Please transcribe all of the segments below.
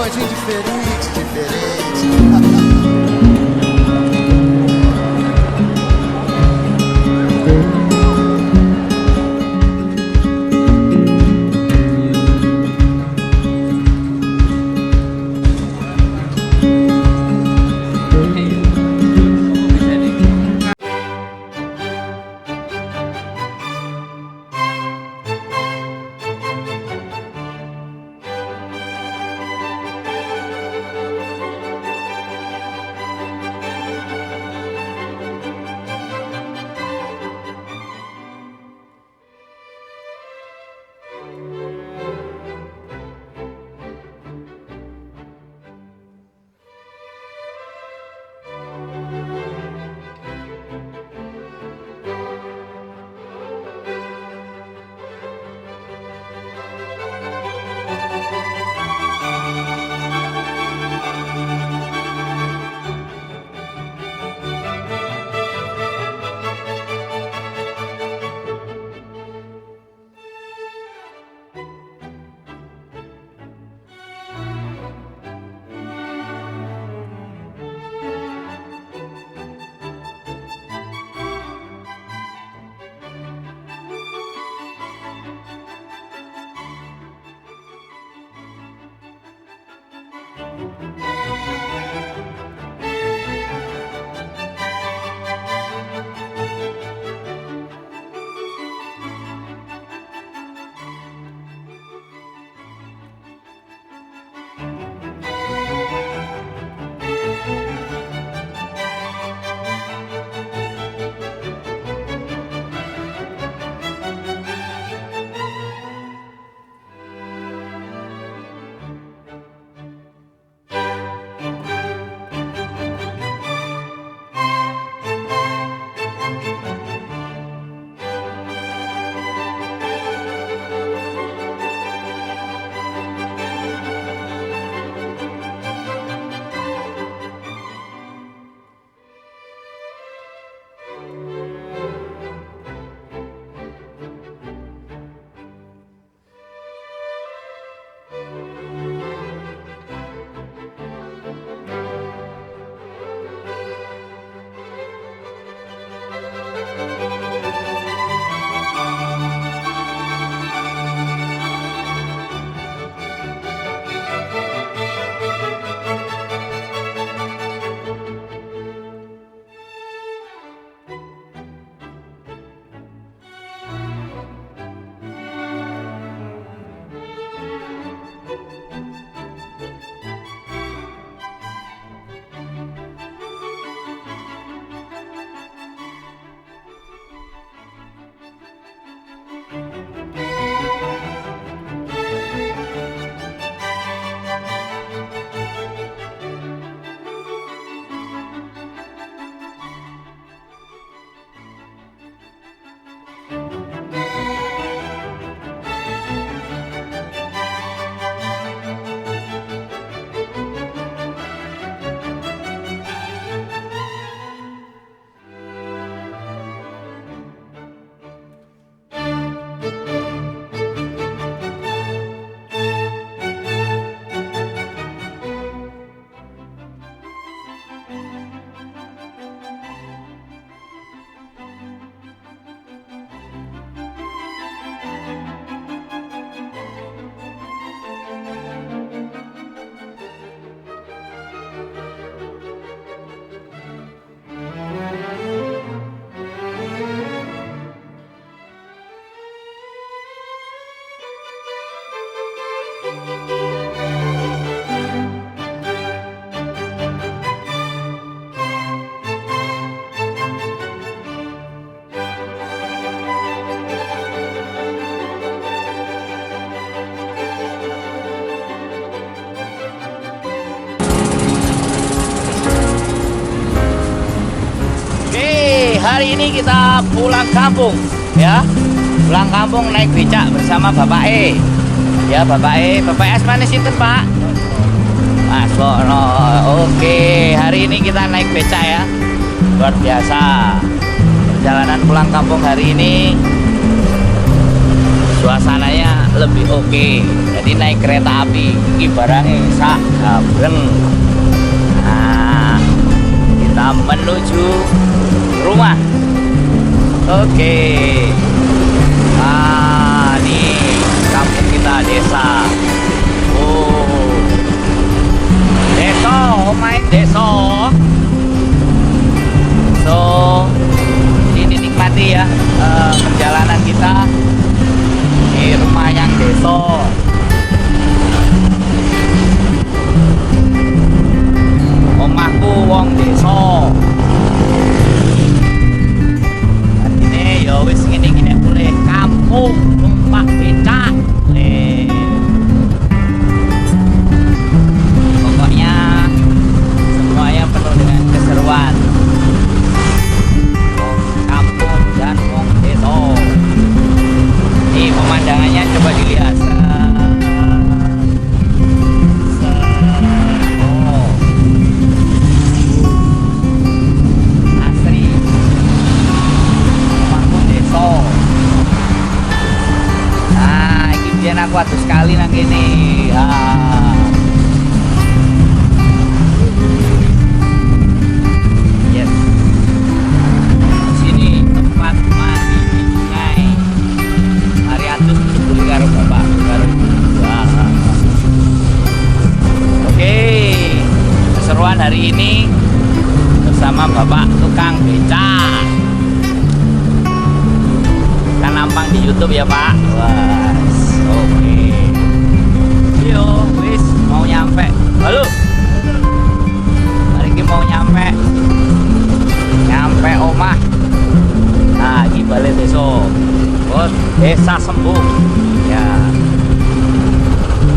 pagodinho diferente, diferente. Hari ini kita pulang kampung ya. Pulang kampung naik becak bersama Bapak E. Ya, Bapak E, Bapak S mana sinten, Pak? Mas Bono. Oke, hari ini kita naik becak ya. Luar biasa. Perjalanan pulang kampung hari ini suasananya lebih oke. Jadi naik kereta api ibaratnya sak gabreng. Nah, kita menuju rumah. Oke. Ah, nih kampung kita, desa. Oh, desa, main desa. So, ini nikmati ya perjalanan kita di rumah yang desa. Omahku wong desa. Ini ya wis ngene-ngene boleh kampung numpak becak. Pokoknya semuanya penuh dengan keseruan. Wong kampung dan wong desa. Ini pemandangannya coba dilihat. Oh, asri. Rumahku desa. Nah, ini biar aku atuh sekali nang kene. Yes. Sini tempat mandi di sungai. Mari atus dulu karo bapak karo. Wah. Oke. Keseruan hari ini bersama bapak tukang becak. Kan nampang di YouTube ya, Pak. Wah. Oke. Yo, wis mau nyampe. Halo. Hari ini mau nyampe. Nyampe omah. Nah, ini balik desa. Bos, desa Sembung. Ya.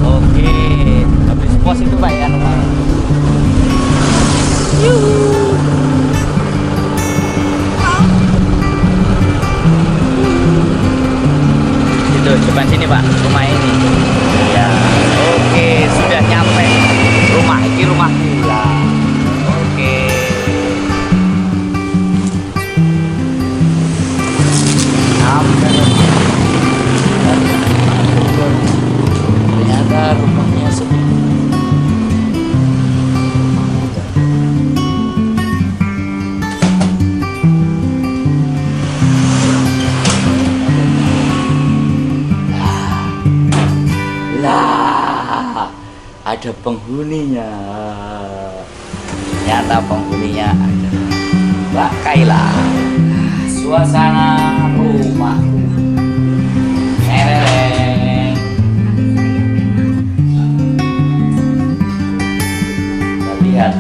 Oke. Habis pos itu Pak ya nomor. Itu depan sini Pak, rumah ini. Ya. Oke, sudah nyampe. Rumah ini rumahku ya. Oke. Sampai. Ternyata rumahnya sepi. Lah, ada penghuninya. Ternyata penghuninya ada Mbak Kaila. Suasana rumahku. Mereng. Kita lihat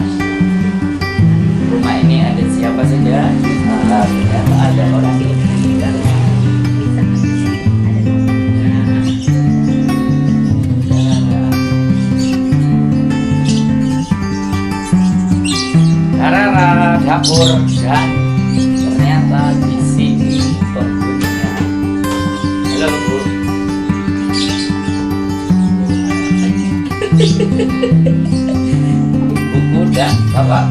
rumah ini ada siapa saja. Ternyata ada orang ini. Karena dapur dan ternyata di sini penghuninya. Halo Bu. Buku dan Bapak.